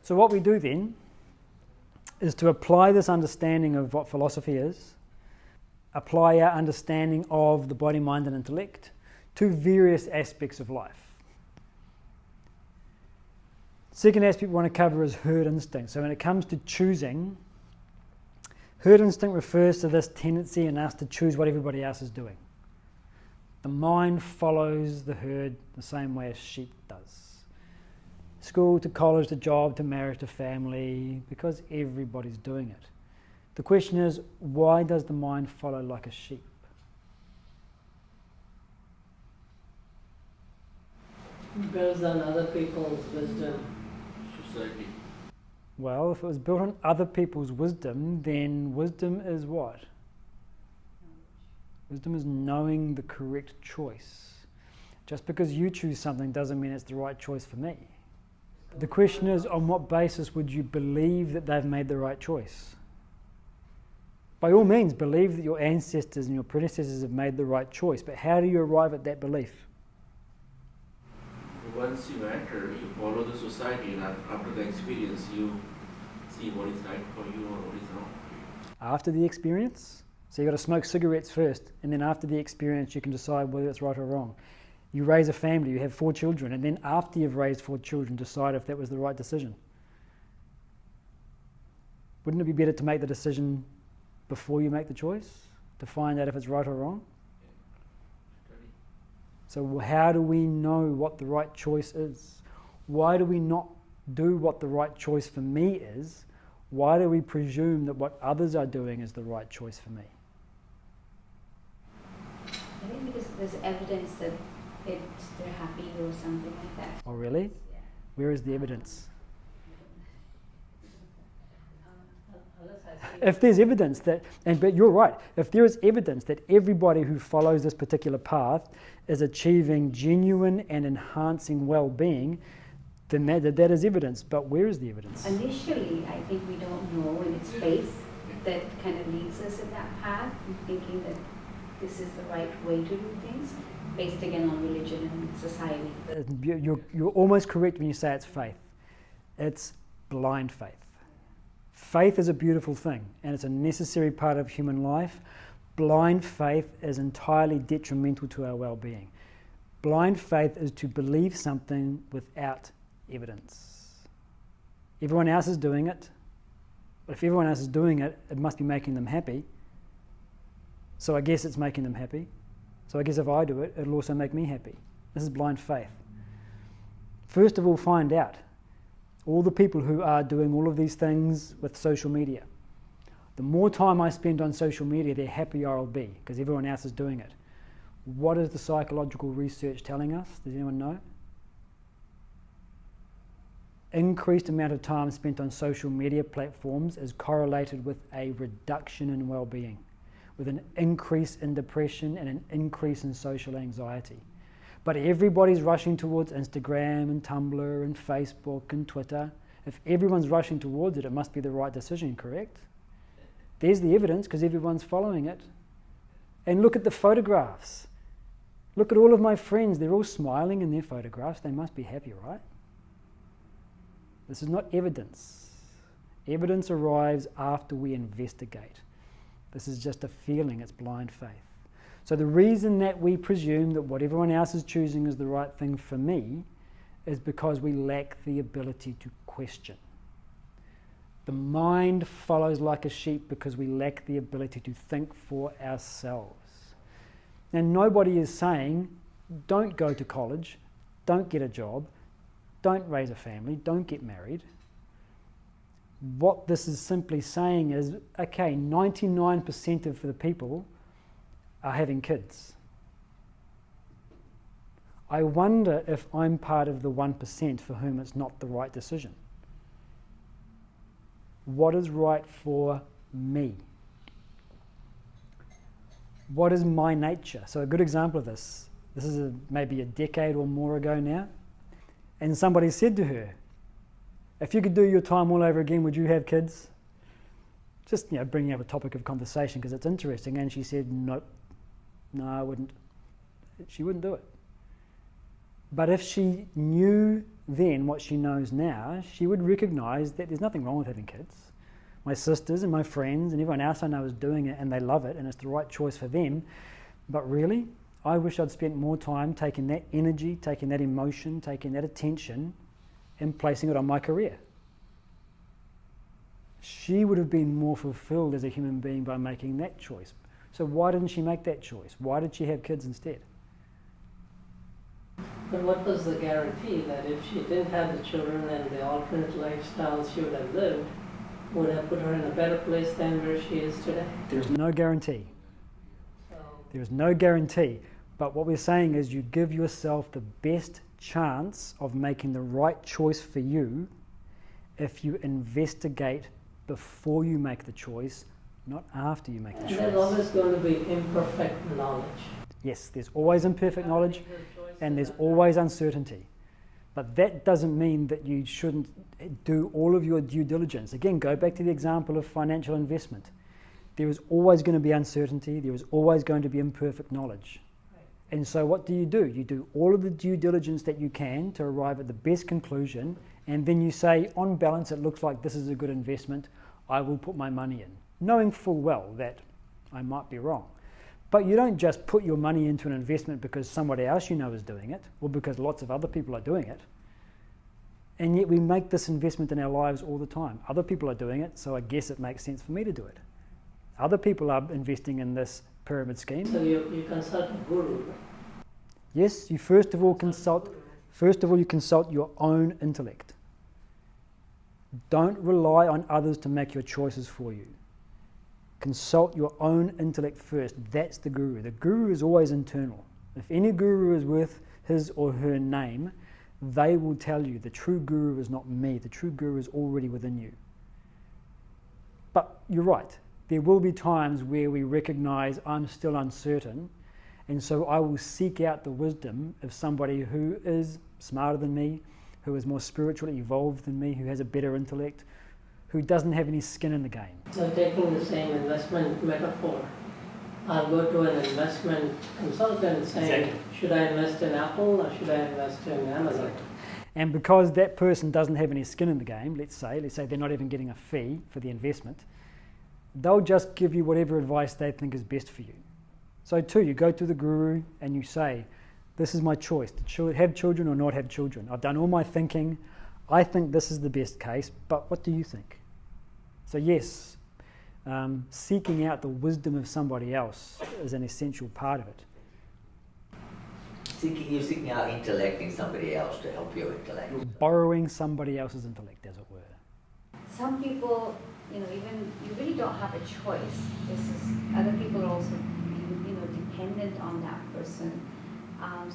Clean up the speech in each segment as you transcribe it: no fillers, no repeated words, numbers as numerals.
So what we do then is to apply this understanding of what philosophy is, apply our understanding of the body, mind and intellect to various aspects of life. Second aspect we want to cover is herd instinct. So when it comes to choosing, herd instinct refers to this tendency in us to choose what everybody else is doing. The mind follows the herd the same way a sheep does. School to college to job to marriage to family, because everybody's doing it. The question is, why does the mind follow like a sheep? Builds on other people's wisdom. Society. Well, if it was built on other people's wisdom, then wisdom is what? Wisdom is knowing the correct choice. Just because you choose something doesn't mean it's the right choice for me. The question is, on what basis would you believe that they've made the right choice? By all means, believe that your ancestors and your predecessors have made the right choice, but how do you arrive at that belief? Once you enter, you follow the society, and after the experience, you see what is right for you or what is wrong. After the experience? So you've got to smoke cigarettes first, and then after the experience you can decide whether it's right or wrong. You raise a family, you have 4 children, and then after you've raised 4 children, decide if that was the right decision. Wouldn't it be better to make the decision before you make the choice, to find out if it's right or wrong? So how do we know what the right choice is? Why do we not do what the right choice for me is? Why do we presume that what others are doing is the right choice for me? I think because there's evidence that they're happy or something like that. Oh really? Yeah. Where is the evidence? If there's evidence that, but you're right, if there is evidence that everybody who follows this particular path is achieving genuine and enhancing well-being, then that is evidence. But where is the evidence? Initially, I think we don't know, and it's faith that kind of leads us in that path, thinking that this is the right way to do things, based again on religion and society. You're almost correct when you say it's faith. It's blind faith. Faith is a beautiful thing, and it's a necessary part of human life. Blind faith is entirely detrimental to our well-being. Blind faith is to believe something without evidence. Everyone else is doing it. But if everyone else is doing it, it must be making them happy. So I guess it's making them happy. So I guess if I do it, it'll also make me happy. This is blind faith. First of all, find out. All the people who are doing all of these things with social media. The more time I spend on social media, the happier I'll be, because everyone else is doing it. What is the psychological research telling us? Does anyone know? Increased amount of time spent on social media platforms is correlated with a reduction in well-being, with an increase in depression and an increase in social anxiety. But everybody's rushing towards Instagram and Tumblr and Facebook and Twitter. If everyone's rushing towards it, it must be the right decision, correct? There's the evidence, because everyone's following it. And look at the photographs. Look at all of my friends. They're all smiling in their photographs. They must be happy, right? This is not evidence. Evidence arrives after we investigate. This is just a feeling. It's blind faith. So the reason that we presume that what everyone else is choosing is the right thing for me is because we lack the ability to question. The mind follows like a sheep because we lack the ability to think for ourselves. Now, nobody is saying, don't go to college, don't get a job, don't raise a family, don't get married. What this is simply saying is, okay, 99% of the people are having kids. I wonder if I'm part of the 1% for whom it's not the right decision. What is right for me? What is my nature? So a good example of this is maybe a decade or more ago now, and somebody said to her, if you could do your time all over again, would you have kids? Just bringing up a topic of conversation because it's interesting, and she said, nope. No, I wouldn't. She wouldn't do it. But if she knew then what she knows now, she would recognize that there's nothing wrong with having kids. My sisters and my friends and everyone else I know is doing it and they love it and it's the right choice for them. But really, I wish I'd spent more time taking that energy, taking that emotion, taking that attention and placing it on my career. She would have been more fulfilled as a human being by making that choice. So why didn't she make that choice? Why did she have kids instead? But what was the guarantee that if she didn't have the children and the alternate lifestyles she would have lived, would have put her in a better place than where she is today? There's no guarantee. There's no guarantee. But what we're saying is you give yourself the best chance of making the right choice for you if you investigate before you make the choice, not after you make the choice. And there's always going to be imperfect knowledge. Yes, there's always imperfect knowledge and there's always uncertainty. But that doesn't mean that you shouldn't do all of your due diligence. Again, go back to the example of financial investment. There is always going to be uncertainty. There is always going to be imperfect knowledge. And so what do? You do all of the due diligence that you can to arrive at the best conclusion, and then you say, on balance, it looks like this is a good investment. I will put my money in, knowing full well that I might be wrong. But you don't just put your money into an investment because somebody else you know is doing it, or because lots of other people are doing it. And yet we make this investment in our lives all the time. Other people are doing it, so I guess it makes sense for me to do it. Other people are investing in this pyramid scheme. So you consult a guru. Yes, you first of all you consult your own intellect. Don't rely on others to make your choices for you. Consult your own intellect first. That's the guru. The guru is always internal. If any guru is worth his or her name, they will tell you the true guru is not me. The true guru is already within you. But you're right. There will be times where we recognize I'm still uncertain, and so I will seek out the wisdom of somebody who is smarter than me, who is more spiritually evolved than me, who has a better intellect, who doesn't have any skin in the game. So taking the same investment metaphor, I'll go to an investment consultant saying, exactly. Should I invest in Apple or should I invest in Amazon? Exactly. And because that person doesn't have any skin in the game, let's say they're not even getting a fee for the investment, they'll just give you whatever advice they think is best for you. So too, you go to the guru and you say, this is my choice, to have children or not have children. I've done all my thinking. I think this is the best case, but what do you think? So yes, seeking out the wisdom of somebody else is an essential part of it. You're seeking out intellect in somebody else to help your intellect. You're borrowing somebody else's intellect, as it were. Some people, even you really don't have a choice. Other people are also, dependent on that person.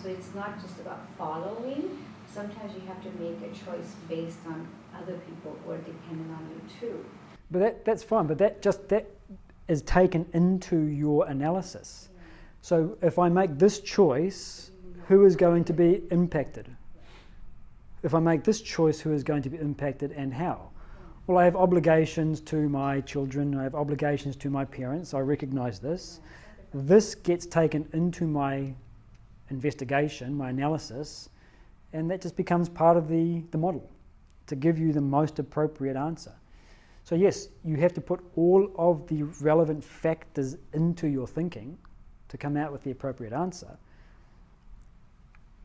So it's not just about following. Sometimes you have to make a choice based on other people who are dependent on you too. But that's fine. But that is taken into your analysis. Yeah. So if I make this choice, who is going to be impacted? If I make this choice, who is going to be impacted and how? Well, I have obligations to my children. I have obligations to my parents. I recognize this. This gets taken into my investigation, my analysis, and that just becomes part of the model to give you the most appropriate answer. So yes, you have to put all of the relevant factors into your thinking to come out with the appropriate answer,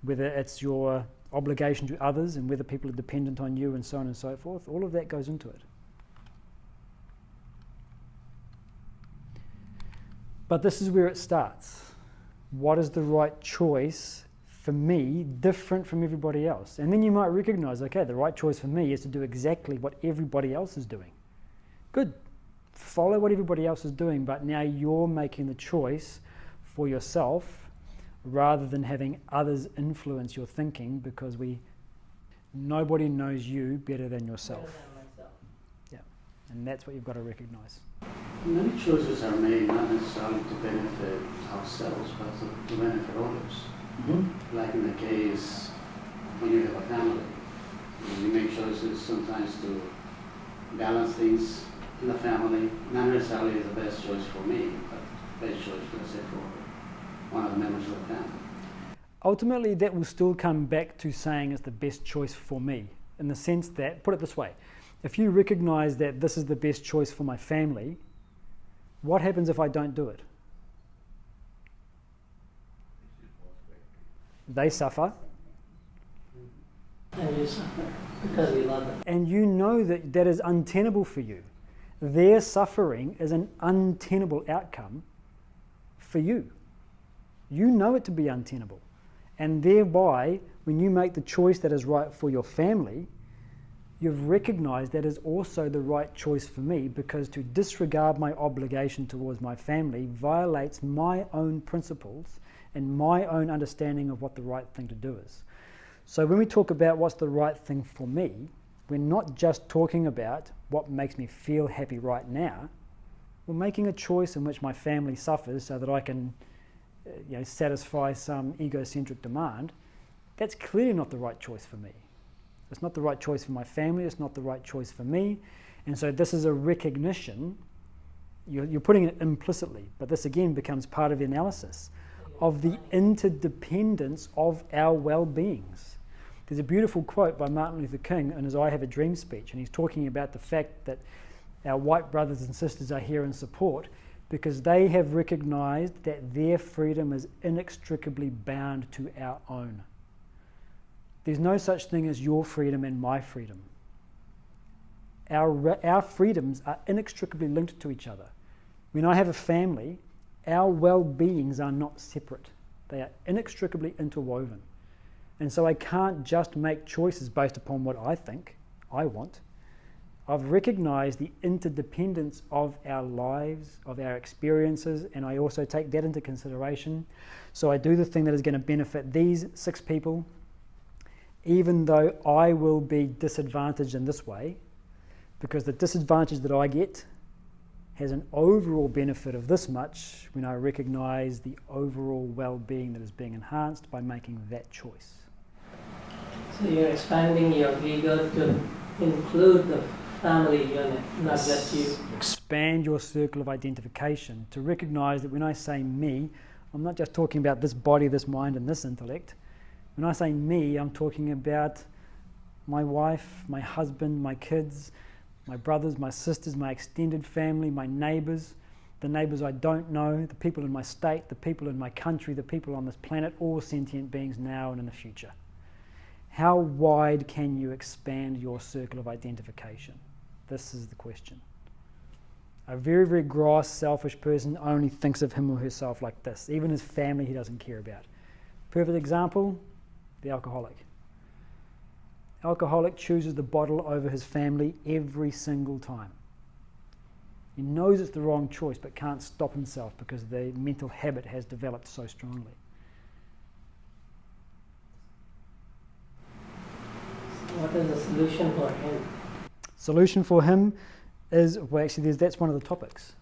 whether it's your obligation to others and whether people are dependent on you and so on and so forth. All of that goes into it. But this is where it starts. What is the right choice for me, different from everybody else? And then you might recognize, okay, the right choice for me is to do exactly what everybody else is doing. Good. Follow what everybody else is doing, but now you're making the choice for yourself rather than having others influence your thinking, because nobody knows you better than yourself. Better than myself. Yeah. And that's what you've got to recognize. Many choices are made not necessarily to benefit ourselves, but to benefit others. Mm-hmm. Like in the case when you have a family, you make choices sometimes to balance things in the family. Not necessarily the best choice for me, but best choice, let's say, for one of the members of the family. ultimately that will still come back to saying it's the best choice for me, in the sense that, put it this way, if you recognize that this is the best choice for my family, what happens if I don't do it? They suffer. And you suffer because you love them. And you know that that is untenable for you. Their suffering is an untenable outcome for you. You know it to be untenable. And thereby, when you make the choice that is right for your family, you've recognized that is also the right choice for me, because to disregard my obligation towards my family violates my own principles and my own understanding of what the right thing to do is. So when we talk about what's the right thing for me, we're not just talking about what makes me feel happy right now. We're making a choice in which my family suffers so that I can satisfy some egocentric demand. That's clearly not the right choice for me. It's not the right choice for my family, it's not the right choice for me. And so this is a recognition, you're putting it implicitly, but this again becomes part of the analysis of the interdependence of our well-beings. There's a beautiful quote by Martin Luther King in his I Have a Dream speech, and he's talking about the fact that our white brothers and sisters are here in support because they have recognized that their freedom is inextricably bound to our own. There's no such thing as your freedom and my freedom. Our freedoms are inextricably linked to each other. When I have a family, our well-beings are not separate. They are inextricably interwoven. And so I can't just make choices based upon what I think I want. I've recognized the interdependence of our lives, of our experiences, and I also take that into consideration. So I do the thing that is going to benefit these 6 people, even though I will be disadvantaged in this way, because the disadvantage that I get has an overall benefit of this much when I recognize the overall well-being that is being enhanced by making that choice. So you're expanding your ego to include the family unit, not just you. Expand your circle of identification to recognize that when I say me, I'm not just talking about this body, this mind, and this intellect. When I say me, I'm talking about my wife, my husband, my kids, my brothers, my sisters, my extended family, my neighbors, the neighbors I don't know, the people in my state, the people in my country, the people on this planet, all sentient beings now and in the future. How wide can you expand your circle of identification? This is the question. A very, very gross, selfish person only thinks of him or herself like this. Even his family he doesn't care about. Perfect example, the alcoholic. Alcoholic chooses the bottle over his family every single time. He knows it's the wrong choice but can't stop himself because the mental habit has developed so strongly. What is the solution for him? Solution for him is, well actually that's one of the topics.